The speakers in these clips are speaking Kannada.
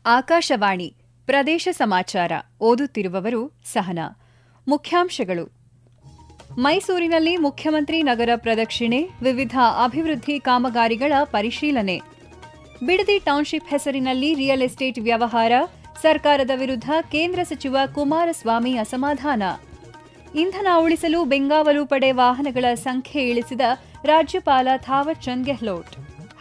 ಆಕಾಶವಾಣಿ ಪ್ರದೇಶ ಸಮಾಚಾರ ಓದುತ್ತಿರುವವರು ಸಹನಾ. ಮುಖ್ಯಾಂಶಗಳು. ಮೈಸೂರಿನಲ್ಲಿ ಮುಖ್ಯಮಂತ್ರಿ ನಗರ ಪ್ರದಕ್ಷಿಣೆ, ವಿವಿಧ ಅಭಿವೃದ್ಧಿ ಕಾಮಗಾರಿಗಳ ಪರಿಶೀಲನೆ. ಬಿಡದಿ ಟೌನ್ಶಿಪ್ ಹೆಸರಿನಲ್ಲಿ ರಿಯಲ್ ಎಸ್ಟೇಟ್ ವ್ಯವಹಾರ, ಸರ್ಕಾರದ ವಿರುದ್ಧ ಕೇಂದ್ರ ಸಚಿವ ಕುಮಾರಸ್ವಾಮಿ ಅಸಮಾಧಾನ. ಇಂಧನ ಉಳಿಸಲು ಬೆಂಗಾವಲು ಪಡೆ ವಾಹನಗಳ ಸಂಖ್ಯೆ ಇಳಿಸಿದ ರಾಜ್ಯಪಾಲ ಥಾವರ್ ಚಂದ್ ಗೆಹ್ಲೋಟ್.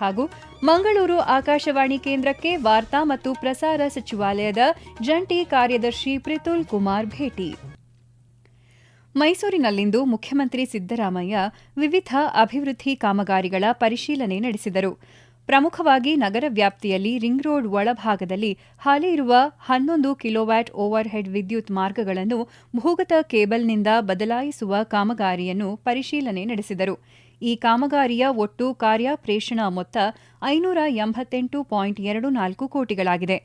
ಹಾಗೂ ಮಂಗಳೂರು ಆಕಾಶವಾಣಿ ಕೇಂದ್ರಕ್ಕೆ ವಾರ್ತಾ ಮತ್ತು ಪ್ರಸಾರ ಸಚಿವಾಲಯದ ಜಂಟಿ ಕಾರ್ಯದರ್ಶಿ ಪ್ರಿತುಲ್ ಕುಮಾರ್ ಭೇಟಿ. ಮೈಸೂರಿನಲ್ಲಿಂದು ಮುಖ್ಯಮಂತ್ರಿ ಸಿದ್ದರಾಮಯ್ಯ ವಿವಿಧ ಅಭಿವೃದ್ಧಿ ಕಾಮಗಾರಿಗಳ ಪರಿಶೀಲನೆ ನಡೆಸಿದರು. ಪ್ರಮುಖವಾಗಿ ನಗರ ವ್ಯಾಪ್ತಿಯಲ್ಲಿ ರಿಂಗ್ ರೋಡ್ ಒಳಭಾಗದಲ್ಲಿ ಹಾಲಿ ಇರುವ 11 ಕಿಲೋವ್ಯಾಟ್ ಓವರ್ ಹೆಡ್ ವಿದ್ಯುತ್ ಮಾರ್ಗಗಳನ್ನು ಭೂಗತ ಕೇಬಲ್ನಿಂದ ಬದಲಾಯಿಸುವ ಕಾಮಗಾರಿಯನ್ನು ಪರಿಶೀಲನೆ ನಡೆಸಿದರು. ಈ ಕಾಮಗಾರಿಯ ಒಟ್ಟು ಕಾರ್ಯಾಪ್ರೇಷಣ ಮೊತ್ತ 588.24 ಕೋಟಿಗಳಾಗಿದೆ.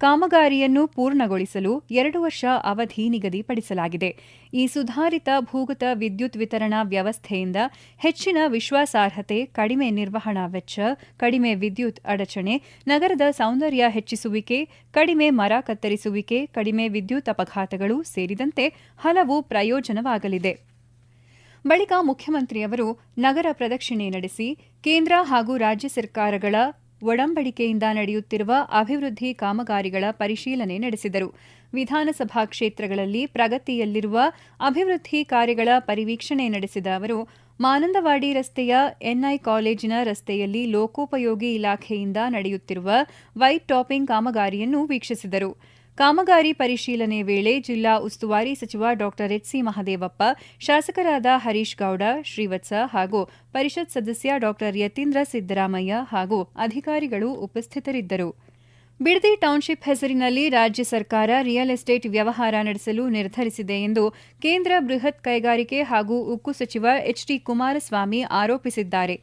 ಕಾಮಗಾರಿಯನ್ನು ಪೂರ್ಣಗೊಳಿಸಲು 2 ವರ್ಷ ಅವಧಿ ನಿಗದಿಪಡಿಸಲಾಗಿದೆ. ಈ ಸುಧಾರಿತ ಭೂಗತ ವಿದ್ಯುತ್ ವಿತರಣಾ ವ್ಯವಸ್ಥೆಯಿಂದ ಹೆಚ್ಚಿನ ವಿಶ್ವಾಸಾರ್ಹತೆ, ಕಡಿಮೆ ನಿರ್ವಹಣಾ ವೆಚ್ಚ, ಕಡಿಮೆ ವಿದ್ಯುತ್ ಅಡಚಣೆ, ನಗರದ ಸೌಂದರ್ಯ ಹೆಚ್ಚಿಸುವಿಕೆ, ಕಡಿಮೆ ಮರ ಕತ್ತರಿಸುವಿಕೆ, ಕಡಿಮೆ ವಿದ್ಯುತ್ ಅಪಘಾತಗಳು ಸೇರಿದಂತೆ ಹಲವು ಪ್ರಯೋಜನವಾಗಲಿದೆ. ಬಳಿಕ ಮುಖ್ಯಮಂತ್ರಿಯವರು ನಗರ ಪ್ರದಕ್ಷಿಣೆ ನಡೆಸಿ ಕೇಂದ್ರ ಹಾಗೂ ರಾಜ್ಯ ಸರ್ಕಾರಗಳ ಒಡಂಬಡಿಕೆಯಿಂದ ನಡೆಯುತ್ತಿರುವ ಅಭಿವೃದ್ಧಿ ಕಾಮಗಾರಿಗಳ ಪರಿಶೀಲನೆ ನಡೆಸಿದರು. ವಿಧಾನಸಭಾ ಕ್ಷೇತ್ರಗಳಲ್ಲಿ ಪ್ರಗತಿಯಲ್ಲಿರುವ ಅಭಿವೃದ್ಧಿ ಕಾರ್ಯಗಳ ಪರಿವೀಕ್ಷಣೆ ನಡೆಸಿದ ಅವರು ಮಾನಂದವಾಡಿ ರಸ್ತೆಯ ಎನ್ಐ ಕಾಲೇಜಿನ ರಸ್ತೆಯಲ್ಲಿ ಲೋಕೋಪಯೋಗಿ ಇಲಾಖೆಯಿಂದ ನಡೆಯುತ್ತಿರುವ ವೈಟ್ ಟಾಪಿಂಗ್ ಕಾಮಗಾರಿಯನ್ನು ವೀಕ್ಷಿಸಿದರು. ಕಾಮಗಾರಿ ಪರಿಶೀಲನೆ ವೇಳೆ ಜಿಲ್ಲಾ ಉಸ್ತುವಾರಿ ಸಚಿವ ಡಾ ಎಚ್.ಸಿ. ಮಹದೇವಪ್ಪ, ಶಾಸಕರಾದ ಹರೀಶ್ ಗೌಡ, ಶ್ರೀವತ್ಸ ಹಾಗೂ ಪರಿಷತ್ ಸದಸ್ಯ ಡಾ ಯತೀಂದ್ರ ಸಿದ್ದರಾಮಯ್ಯ ಹಾಗೂ ಅಧಿಕಾರಿಗಳು ಉಪಸ್ಥಿತರಿದ್ದರು. ಬಿಡದಿ ಟೌನ್ಶಿಪ್ ಹೆಸರಿನಲ್ಲಿ ರಾಜ್ಯ ಸರ್ಕಾರ ರಿಯಲ್ ಎಸ್ಟೇಟ್ ವ್ಯವಹಾರ ನಡೆಸಲು ನಿರ್ಧರಿಸಿದೆ ಎಂದು ಕೇಂದ್ರ ಬೃಹತ್ ಕೈಗಾರಿಕೆ ಹಾಗೂ ಉಕ್ಕು ಸಚಿವ ಎಚ್.ಡಿ. ಕುಮಾರಸ್ವಾಮಿ ಆರೋಪಿಸಿದ್ದಾರೆ.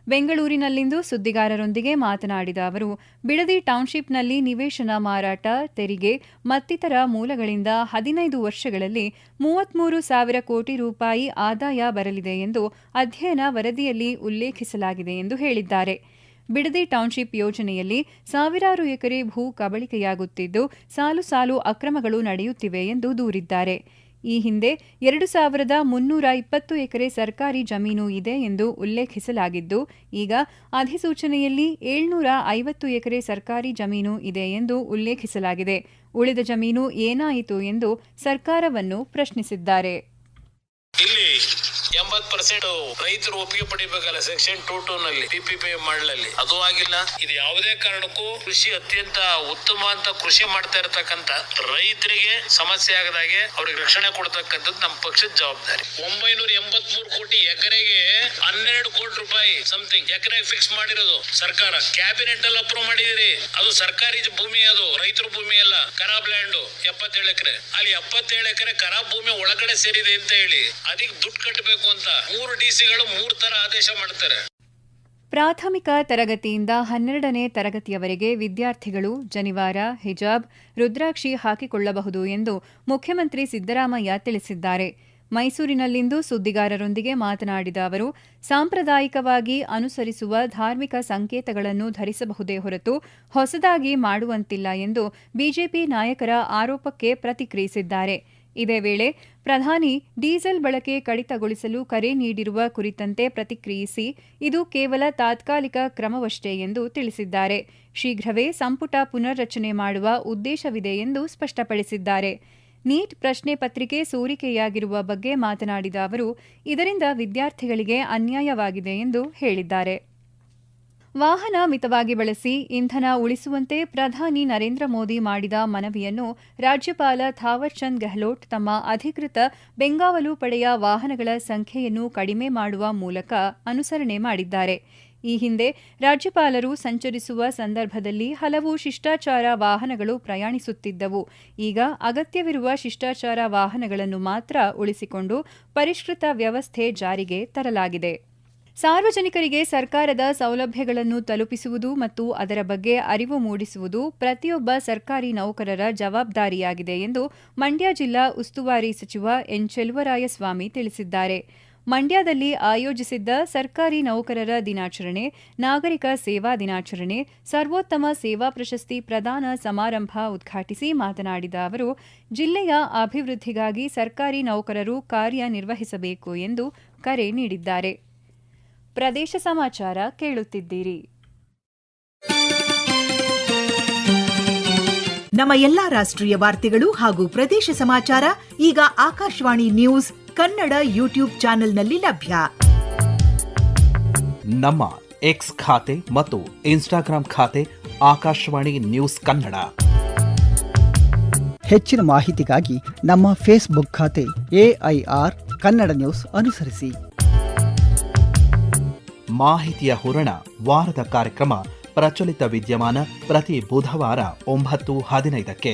ಬೆಂಗಳೂರಿನಲ್ಲಿಂದು ಸುದ್ದಿಗಾರರೊಂದಿಗೆ ಮಾತನಾಡಿದ ಅವರು, ಬಿಡದಿ ಟೌನ್ಶಿಪ್ನಲ್ಲಿ ನಿವೇಶನ ಮಾರಾಟ, ತೆರಿಗೆ ಮತ್ತಿತರ ಮೂಲಗಳಿಂದ 15 ವರ್ಷಗಳಲ್ಲಿ 33,000 ಕೋಟಿ ರೂಪಾಯಿ ಆದಾಯ ಬರಲಿದೆ ಎಂದು ಅಧ್ಯಯನ ವರದಿಯಲ್ಲಿ ಉಲ್ಲೇಖಿಸಲಾಗಿದೆ ಎಂದು ಹೇಳಿದ್ದಾರೆ. ಬಿಡದಿ ಟೌನ್ಶಿಪ್ ಯೋಜನೆಯಲ್ಲಿ ಸಾವಿರಾರು ಎಕರೆ ಭೂ ಕಬಳಿಕೆಯಾಗುತ್ತಿದ್ದು, ಸಾಲು ಸಾಲು ಅಕ್ರಮಗಳು ನಡೆಯುತ್ತಿವೆ ಎಂದು ದೂರಿದ್ದಾರೆ. ಈ ಹಿಂದೆ 2,320 ಎಕರೆ ಸರ್ಕಾರಿ ಜಮೀನು ಇದೆ ಎಂದು ಉಲ್ಲೇಖಿಸಲಾಗಿದ್ದು, ಈಗ ಅಧಿಸೂಚನೆಯಲ್ಲಿ 750 ಎಕರೆ ಸರ್ಕಾರಿ ಜಮೀನು ಇದೆ ಎಂದು ಉಲ್ಲೇಖಿಸಲಾಗಿದೆ. ಉಳಿದ ಜಮೀನು ಏನಾಯಿತು ಎಂದು ಸರ್ಕಾರವನ್ನು ಪ್ರಶ್ನಿಸಿದ್ದಾರೆ. 80% ರೈತರು ಒಪ್ಪಿಗೆ ಪಡಿಬೇಕಲ್ಲ ಸೆಕ್ಷನ್ 22 ನಲ್ಲಿ ಪಿಪಿಪಿ ಮಾಡಲಲ್ಲಿ, ಅದು ಆಗಿಲ್ಲ. ಇದು ಯಾವುದೇ ಕಾರಣಕ್ಕೂ ಕೃಷಿ ಅತ್ಯಂತ ಉತ್ತಮ ಅಂತ ಕೃಷಿ ಮಾಡ್ತಾ ಇರತಕ್ಕಂತ ರೈತರಿಗೆ ಸಮಸ್ಯೆ ಆಗದಾಗೆ ಅವ್ರಿಗೆ ರಕ್ಷಣೆ ಕೊಡ್ತಕ್ಕಂಥದ್ದು ನಮ್ಮ ಪಕ್ಷದ ಜವಾಬ್ದಾರಿ. 983 ಕೋಟಿ ಎಕರೆಗೆ 12 ಕೋಟಿ ರೂಪಾಯಿ ಸಮಥಿಂಗ್ ಎಕರೆಗೆ ಫಿಕ್ಸ್ ಮಾಡಿರೋದು ಸರ್ಕಾರ. ಕ್ಯಾಬಿನೆಟ್ ಅಲ್ಲಿ ಅಪ್ರೂವ್ ಮಾಡಿದಿರಿ. ಅದು ಸರ್ಕಾರಿ ಭೂಮಿ, ಅದು ರೈತರ ಭೂಮಿ ಅಲ್ಲ. ಖರಾಬ್ ಲ್ಯಾಂಡ್ 77 ಎಕರೆ, ಅಲ್ಲಿ 77 ಎಕರೆ ಖರಾಬ್ ಭೂಮಿ ಒಳಗಡೆ ಸೇರಿದೆ ಅಂತ ಹೇಳಿ ಅದಕ್ಕೆ ದುಡ್ಡು ಕಟ್ಟಬೇಕು ಅಂತ 3 ಡಿಸಿಗಳು 3 ತರ ಆದೇಶ ಮಾಡ್ತಾರೆ. ಪ್ರಾಥಮಿಕ ತರಗತಿಯಿಂದ 12ನೇ ತರಗತಿಯವರೆಗೆ ವಿದ್ಯಾರ್ಥಿಗಳು ಜನಿವಾರ, ಹಿಜಾಬ್, ರುದ್ರಾಕ್ಷಿ ಹಾಕಿಕೊಳ್ಳಬಹುದು ಎಂದು ಮುಖ್ಯಮಂತ್ರಿ ಸಿದ್ದರಾಮಯ್ಯ ತಿಳಿಸಿದ್ದಾರೆ. ಮೈಸೂರಿನಲ್ಲಿಂದು ಸುದ್ದಿಗಾರರೊಂದಿಗೆ ಮಾತನಾಡಿದ ಅವರು, ಸಾಂಪ್ರದಾಯಿಕವಾಗಿ ಅನುಸರಿಸುವ ಧಾರ್ಮಿಕ ಸಂಕೇತಗಳನ್ನು ಧರಿಸಬಹುದೇ ಹೊರತು ಹೊಸದಾಗಿ ಮಾಡುವಂತಿಲ್ಲ ಎಂದು ಬಿಜೆಪಿ ನಾಯಕರ ಆರೋಪಕ್ಕೆ ಪ್ರತಿಕ್ರಿಯಿಸಿದ್ದಾರೆ. ಇದೇ ವೇಳೆ ಪ್ರಧಾನಿ ಡೀಸೆಲ್ ಬಳಕೆ ಕಡಿತಗೊಳಿಸಲು ಕರೆ ನೀಡಿರುವ ಕುರಿತಂತೆ ಪ್ರತಿಕ್ರಿಯಿಸಿ, ಇದು ಕೇವಲ ತಾತ್ಕಾಲಿಕ ಕ್ರಮವಷ್ಟೇ ಎಂದು ತಿಳಿಸಿದ್ದಾರೆ. ಶೀಘ್ರವೇ ಸಂಪುಟ ಪುನರ್ರಚನೆ ಮಾಡುವ ಉದ್ದೇಶವಿದೆ ಎಂದು ಸ್ಪಷ್ಟಪಡಿಸಿದ್ದಾರೆ. ನೀಟ್ ಪ್ರಶ್ನೆ ಪತ್ರಿಕೆ ಸೋರಿಕೆಯಾಗಿರುವ ಬಗ್ಗೆ ಮಾತನಾಡಿದ ಅವರು, ಇದರಿಂದ ವಿದ್ಯಾರ್ಥಿಗಳಿಗೆ ಅನ್ಯಾಯವಾಗಿದೆ ಎಂದು ಹೇಳಿದ್ದಾರೆ. ವಾಹನ ಮಿತವಾಗಿ ಬಳಸಿ ಇಂಧನ ಉಳಿಸುವಂತೆ ಪ್ರಧಾನಿ ನರೇಂದ್ರ ಮೋದಿ ಮಾಡಿದ ಮನವಿಯನ್ನು ರಾಜ್ಯಪಾಲ ಥಾವರ್ ಚಂದ್ ಗೆಹ್ಲೋಟ್ ತಮ್ಮ ಅಧಿಕೃತ ಬೆಂಗಾವಲು ಪಡೆಯ ವಾಹನಗಳ ಸಂಖ್ಯೆಯನ್ನು ಕಡಿಮೆ ಮಾಡುವ ಮೂಲಕ ಅನುಸರಣೆ ಮಾಡಿದ್ದಾರೆ. ಈ ಹಿಂದೆ ರಾಜ್ಯಪಾಲರು ಸಂಚರಿಸುವ ಸಂದರ್ಭದಲ್ಲಿ ಹಲವು ಶಿಷ್ಟಾಚಾರ ವಾಹನಗಳು ಪ್ರಯಾಣಿಸುತ್ತಿದ್ದವು. ಈಗ ಅಗತ್ಯವಿರುವ ಶಿಷ್ಟಾಚಾರ ವಾಹನಗಳನ್ನು ಮಾತ್ರ ಉಳಿಸಿಕೊಂಡು ಪರಿಷ್ಕೃತ ವ್ಯವಸ್ಥೆ ಜಾರಿಗೆ ತರಲಾಗಿದೆ. ಸಾರ್ವಜನಿಕರಿಗೆ ಸರ್ಕಾರದ ಸೌಲಭ್ಯಗಳನ್ನು ತಲುಪಿಸುವುದು ಮತ್ತು ಅದರ ಬಗ್ಗೆ ಅರಿವು ಮೂಡಿಸುವುದು ಪ್ರತಿಯೊಬ್ಬ ಸರ್ಕಾರಿ ನೌಕರರ ಜವಾಬ್ದಾರಿಯಾಗಿದೆ ಎಂದು ಮಂಡ್ಯ ಜಿಲ್ಲಾ ಉಸ್ತುವಾರಿ ಸಚಿವ ಎನ್. ಚೆಲುವರಾಯಸ್ವಾಮಿ ತಿಳಿಸಿದ್ದಾರೆ. ಮಂಡ್ಯದಲ್ಲಿ ಆಯೋಜಿಸಿದ್ದ ಸರ್ಕಾರಿ ನೌಕರರ ದಿನಾಚರಣೆ, ನಾಗರಿಕ ಸೇವಾ ದಿನಾಚರಣೆ, ಸರ್ವೋತ್ತಮ ಸೇವಾ ಪ್ರಶಸ್ತಿ ಪ್ರದಾನ ಸಮಾರಂಭ ಉದ್ಘಾಟಿಸಿ ಮಾತನಾಡಿದ ಅವರು, ಜಿಲ್ಲೆಯ ಅಭಿವೃದ್ಧಿಗಾಗಿ ಸರ್ಕಾರಿ ನೌಕರರು ಕಾರ್ಯನಿರ್ವಹಿಸಬೇಕು ಎಂದು ಕರೆ ನೀಡಿದ್ದಾರೆ. ಪ್ರದೇಶ ಸಮಾಚಾರ ಕೇಳುತ್ತಿದ್ದೀರಿ. ನಮ್ಮ ಎಲ್ಲಾ ರಾಷ್ಟ್ರೀಯ ವಾರ್ತೆಗಳು ಹಾಗೂ ಪ್ರದೇಶ ಸಮಾಚಾರ ಈಗ ಆಕಾಶವಾಣಿ ನ್ಯೂಸ್ ಕನ್ನಡ ಯೂಟ್ಯೂಬ್ ಚಾನೆಲ್ನಲ್ಲಿ ಲಭ್ಯ. ನಮ್ಮ ಎಕ್ಸ್ ಖಾತೆ ಮತ್ತು ಇನ್ಸ್ಟಾಗ್ರಾಂ ಖಾತೆ ಆಕಾಶವಾಣಿ ನ್ಯೂಸ್ ಕನ್ನಡ. ಹೆಚ್ಚಿನ ಮಾಹಿತಿಗಾಗಿ ನಮ್ಮ ಫೇಸ್ಬುಕ್ ಖಾತೆ AIR ಕನ್ನಡ ನ್ಯೂಸ್ ಅನುಸರಿಸಿ. ಮಾಹಿತಿಯ ಹೂರಣ ವಾರದ ಕಾರ್ಯಕ್ರಮ ಪ್ರಚಲಿತ ವಿದ್ಯಮಾನ ಪ್ರತಿ ಬುಧವಾರ 9:15ಕ್ಕೆ.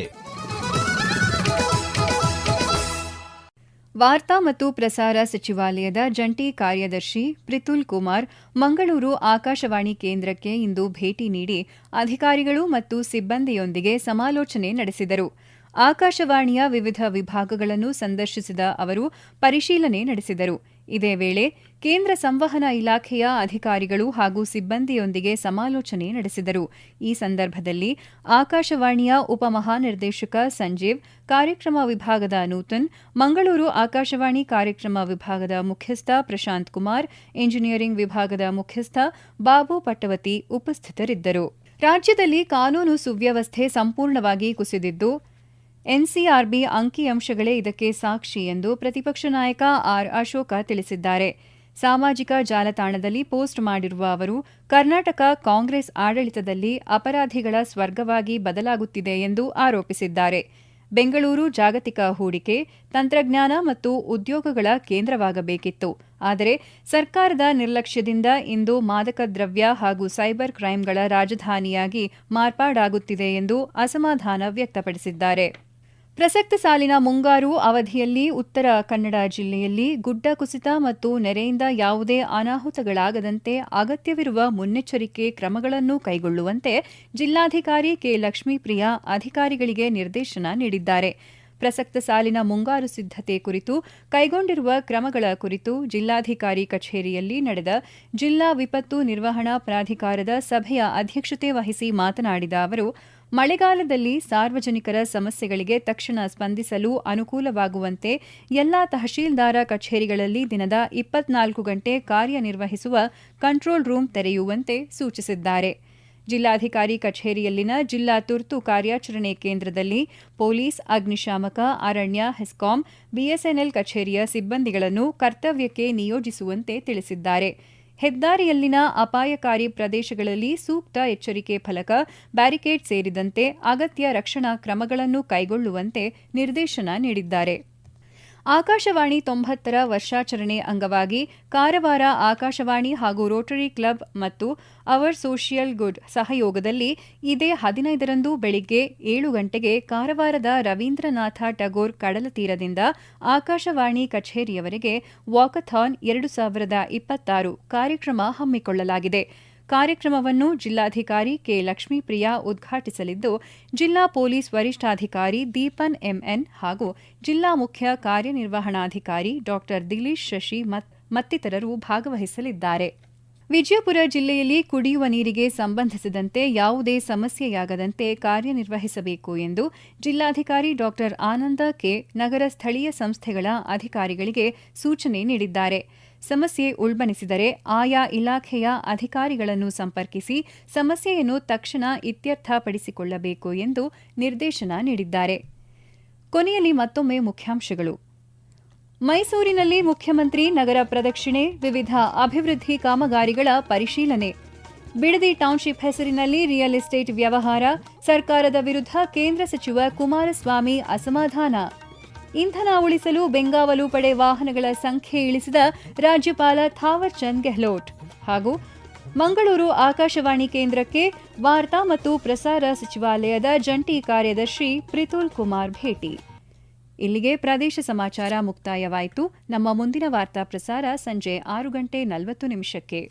ವಾರ್ತಾ ಮತ್ತು ಪ್ರಸಾರ ಸಚಿವಾಲಯದ ಜಂಟಿ ಕಾರ್ಯದರ್ಶಿ ಪ್ರಿತುಲ್ ಕುಮಾರ್ ಮಂಗಳೂರು ಆಕಾಶವಾಣಿ ಕೇಂದ್ರಕ್ಕೆ ಇಂದು ಭೇಟಿ ನೀಡಿ ಅಧಿಕಾರಿಗಳು ಮತ್ತು ಸಿಬ್ಬಂದಿಯೊಂದಿಗೆ ಸಮಾಲೋಚನೆ ನಡೆಸಿದರು. ಆಕಾಶವಾಣಿಯ ವಿವಿಧ ವಿಭಾಗಗಳನ್ನು ಸಂದರ್ಶಿಸಿದ ಅವರು ಪರಿಶೀಲನೆ ನಡೆಸಿದರು. ಇದೇ ವೇಳೆ ಕೇಂದ್ರ ಸಂವಹನ ಇಲಾಖೆಯ ಅಧಿಕಾರಿಗಳು ಹಾಗೂ ಸಿಬ್ಬಂದಿಯೊಂದಿಗೆ ಸಮಾಲೋಚನೆ ನಡೆಸಿದರು. ಈ ಸಂದರ್ಭದಲ್ಲಿ ಆಕಾಶವಾಣಿಯ ಉಪಮಹಾನಿರ್ದೇಶಕ ಸಂಜೀವ್, ಕಾರ್ಯಕ್ರಮ ವಿಭಾಗದ ನೂತನ್, ಮಂಗಳೂರು ಆಕಾಶವಾಣಿ ಕಾರ್ಯಕ್ರಮ ವಿಭಾಗದ ಮುಖ್ಯಸ್ಥ ಪ್ರಶಾಂತ್ ಕುಮಾರ್, ಎಂಜಿನಿಯರಿಂಗ್ ವಿಭಾಗದ ಮುಖ್ಯಸ್ಥ ಬಾಬು ಪಟ್ಟವತಿ ಉಪಸ್ಥಿತರಿದ್ದರು. ರಾಜ್ಯದಲ್ಲಿ ಕಾನೂನು ಸುವ್ಯವಸ್ಥೆ ಸಂಪೂರ್ಣವಾಗಿ ಕುಸಿದಿದ್ದು, ಎನ್ಸಿಆರ್ಬಿ ಅಂಕಿಅಂಶಗಳೇ ಇದಕ್ಕೆ ಸಾಕ್ಷಿ ಎಂದು ಪ್ರತಿಪಕ್ಷ ನಾಯಕ ಆರ್ ಅಶೋಕ ತಿಳಿಸಿದ್ದಾರೆ. ಸಾಮಾಜಿಕ ಜಾಲತಾಣದಲ್ಲಿ ಪೋಸ್ಟ್ ಮಾಡಿರುವ ಅವರು, ಕರ್ನಾಟಕ ಕಾಂಗ್ರೆಸ್ ಆಡಳಿತದಲ್ಲಿ ಅಪರಾಧಿಗಳ ಸ್ವರ್ಗವಾಗಿ ಬದಲಾಗುತ್ತಿದೆ ಎಂದು ಆರೋಪಿಸಿದ್ದಾರೆ. ಬೆಂಗಳೂರು ಜಾಗತಿಕ ಹೂಡಿಕೆ, ತಂತ್ರಜ್ಞಾನ ಮತ್ತು ಉದ್ಯೋಗಗಳ ಕೇಂದ್ರವಾಗಬೇಕಿತ್ತು. ಆದರೆ ಸರ್ಕಾರದ ನಿರ್ಲಕ್ಷ್ಯದಿಂದ ಇಂದು ಮಾದಕ ದ್ರವ್ಯ ಹಾಗೂ ಸೈಬರ್ ಕ್ರೈಂಗಳ ರಾಜಧಾನಿಯಾಗಿ ಮಾರ್ಪಾಡಾಗುತ್ತಿದೆ ಎಂದು ಅಸಮಾಧಾನ ವ್ಯಕ್ತಪಡಿಸಿದ್ದಾರೆ. ಪ್ರಸಕ್ತ ಸಾಲಿನ ಮುಂಗಾರು ಅವಧಿಯಲ್ಲಿ ಉತ್ತರ ಕನ್ನಡ ಜಿಲ್ಲೆಯಲ್ಲಿ ಗುಡ್ಡ ಕುಸಿತ ಮತ್ತು ನೆರೆಯಿಂದ ಯಾವುದೇ ಅನಾಹುತಗಳಾಗದಂತೆ ಅಗತ್ಯವಿರುವ ಮುನ್ನೆಚ್ಚರಿಕೆ ಕ್ರಮಗಳನ್ನು ಕೈಗೊಳ್ಳುವಂತೆ ಜಿಲ್ಲಾಧಿಕಾರಿ ಕೆ. ಲಕ್ಷ್ಮೀಪ್ರಿಯಾ ಅಧಿಕಾರಿಗಳಿಗೆ ನಿರ್ದೇಶನ ನೀಡಿದ್ದಾರೆ. ಪ್ರಸಕ್ತ ಸಾಲಿನ ಮುಂಗಾರು ಸಿದ್ಧತೆ ಕುರಿತು ಕೈಗೊಂಡಿರುವ ಕ್ರಮಗಳ ಕುರಿತು ಜಿಲ್ಲಾಧಿಕಾರಿ ಕಚೇರಿಯಲ್ಲಿ ನಡೆದ ಜಿಲ್ಲಾ ವಿಪತ್ತು ನಿರ್ವಹಣಾ ಪ್ರಾಧಿಕಾರದ ಸಭೆಯ ಅಧ್ಯಕ್ಷತೆ ವಹಿಸಿ ಮಾತನಾಡಿದ ಅವರು, ಮಳೆಗಾಲದಲ್ಲಿ ಸಾರ್ವಜನಿಕರ ಸಮಸ್ಯೆಗಳಿಗೆ ತಕ್ಷಣ ಸ್ಪಂದಿಸಲು ಅನುಕೂಲವಾಗುವಂತೆ ಎಲ್ಲಾ ತಹಶೀಲ್ದಾರ ಕಚೇರಿಗಳಲ್ಲಿ ದಿನದ 24 ಗಂಟೆ ಕಾರ್ಯನಿರ್ವಹಿಸುವ ಕಂಟ್ರೋಲ್ ರೂಂ ತೆರೆಯುವಂತೆ ಸೂಚಿಸಿದ್ದಾರೆ. ಜಿಲ್ಲಾಧಿಕಾರಿ ಕಚೇರಿಯಲ್ಲಿನ ಜಿಲ್ಲಾ ತುರ್ತು ಕಾರ್ಯಾಚರಣೆ ಕೇಂದ್ರದಲ್ಲಿ ಪೊಲೀಸ್, ಅಗ್ನಿಶಾಮಕ, ಅರಣ್ಯ, ಹೆಸ್ಕಾಂ, ಬಿಎಸ್ಎನ್ಎಲ್ ಕಚೇರಿಯ ಸಿಬ್ಬಂದಿಗಳನ್ನು ಕರ್ತವ್ಯಕ್ಕೆ ನಿಯೋಜಿಸುವಂತೆ ತಿಳಿಸಿದ್ದಾರೆ. ಹೆದ್ದಾರಿಯಲ್ಲಿನ ಅಪಾಯಕಾರಿ ಪ್ರದೇಶಗಳಲ್ಲಿ ಸೂಕ್ತ ಎಚ್ಚರಿಕೆ ಫಲಕ, ಬ್ಯಾರಿಕೇಡ್ ಸೇರಿದಂತೆ ಅಗತ್ಯ ರಕ್ಷಣಾ ಕ್ರಮಗಳನ್ನು ಕೈಗೊಳ್ಳುವಂತೆ ನಿರ್ದೇಶನ ನೀಡಿದ್ದಾರೆ. ಆಕಾಶವಾಣಿ 90ರ ವರ್ಷಾಚರಣೆ ಅಂಗವಾಗಿ ಕಾರವಾರ ಆಕಾಶವಾಣಿ ಹಾಗೂ ರೋಟರಿ ಕ್ಲಬ್ ಮತ್ತು ಅವರ್ ಸೋಷಿಯಲ್ ಗುಡ್ ಸಹಯೋಗದಲ್ಲಿ ಇದೇ 15ರಂದು ಬೆಳಿಗ್ಗೆ 7 ಗಂಟೆಗೆ ಕಾರವಾರದ ರವೀಂದ್ರನಾಥ ಟಗೋರ್ ಕಡಲತೀರದಿಂದ ಆಕಾಶವಾಣಿ ಕಚೇರಿಯವರೆಗೆ ವಾಕಥಾನ್ 2026 ಕಾರ್ಯಕ್ರಮ ಹಮ್ಮಿಕೊಳ್ಳಲಾಗಿದೆ. ಕಾರ್ಯಕ್ರಮವನ್ನು ಜಿಲ್ಲಾಧಿಕಾರಿ ಕೆ. ಲಕ್ಷ್ಮೀಪ್ರಿಯಾ ಉದ್ಘಾಟಿಸಲಿದ್ದು, ಜಿಲ್ಲಾ ಪೊಲೀಸ್ ವರಿಷ್ಠಾಧಿಕಾರಿ ದೀಪನ್ ಎಂಎನ್ ಹಾಗೂ ಜಿಲ್ಲಾ ಮುಖ್ಯ ಕಾರ್ಯನಿರ್ವಹಣಾಧಿಕಾರಿ ಡಾ. ದಿಲೀಶ್ ಶಶಿ ಮತ್ತಿತರರು ಭಾಗವಹಿಸಲಿದ್ದಾರೆ. ವಿಜಯಪುರ ಜಿಲ್ಲೆಯಲ್ಲಿ ಕುಡಿಯುವ ನೀರಿಗೆ ಸಂಬಂಧಿಸಿದಂತೆ ಯಾವುದೇ ಸಮಸ್ಯೆಯಾಗದಂತೆ ಕಾರ್ಯನಿರ್ವಹಿಸಬೇಕು ಎಂದು ಜಿಲ್ಲಾಧಿಕಾರಿ ಡಾ. ಆನಂದ ಕೆ. ನಗರ ಸ್ಥಳೀಯ ಸಂಸ್ಥೆಗಳ ಅಧಿಕಾರಿಗಳಿಗೆ ಸೂಚನೆ ನೀಡಿದ್ದಾರೆ. ಸಮಸ್ಯೆ ಉಲ್ಬಣಿಸಿದರೆ ಆಯಾ ಇಲಾಖೆಯ ಅಧಿಕಾರಿಗಳನ್ನು ಸಂಪರ್ಕಿಸಿ ಸಮಸ್ಯೆಯನ್ನು ತಕ್ಷಣ ಇತ್ಯರ್ಥಪಡಿಸಿಕೊಳ್ಳಬೇಕು ಎಂದು ನಿರ್ದೇಶನ ನೀಡಿದ್ದಾರೆ. ಕೊನೆಯಲ್ಲಿ ಮತ್ತೊಮ್ಮೆ ಮುಖ್ಯಾಂಶಗಳು. ಮೈಸೂರಿನಲ್ಲಿ ಮುಖ್ಯಮಂತ್ರಿ ನಗರ ಪ್ರದಕ್ಷಿಣೆ, ವಿವಿಧ ಅಭಿವೃದ್ಧಿ ಕಾಮಗಾರಿಗಳ ಪರಿಶೀಲನೆ. ಬಿಡದಿ ಟೌನ್ಶಿಪ್ ಹೆಸರಿನಲ್ಲಿ ರಿಯಲ್ ಎಸ್ಟೇಟ್ ವ್ಯವಹಾರ, ಸರ್ಕಾರದ ವಿರುದ್ಧ ಕೇಂದ್ರ ಸಚಿವ ಕುಮಾರಸ್ವಾಮಿ ಅಸಮಾಧಾನ. ಇಂಧನ ಉಳಿಸಲು ಬೆಂಗಾವಲು ಪಡೆ ವಾಹನಗಳ ಸಂಖ್ಯೆ ಇಳಿಸಿದ ರಾಜ್ಯಪಾಲ ಥಾವರ್ ಚಂದ್ ಗೆಹ್ಲೋಟ್. ಹಾಗೂ ಮಂಗಳೂರು ಆಕಾಶವಾಣಿ ಕೇಂದ್ರಕ್ಕೆ ವಾರ್ತಾ ಮತ್ತು ಪ್ರಸಾರ ಸಚಿವಾಲಯದ ಜಂಟಿ ಕಾರ್ಯದರ್ಶಿ ಪ್ರಿತುಲ್ ಕುಮಾರ್ ಭೇಟಿ. ಇಲ್ಲಿಗೆ ಪ್ರದೇಶ ಸಮಾಚಾರ ಮುಕ್ತಾಯವಾಯಿತು. ನಮ್ಮ ಮುಂದಿನ ವಾರ್ತಾ ಪ್ರಸಾರ ಸಂಜೆ 6:40 ನಿಮಿಷಕ್ಕೆ.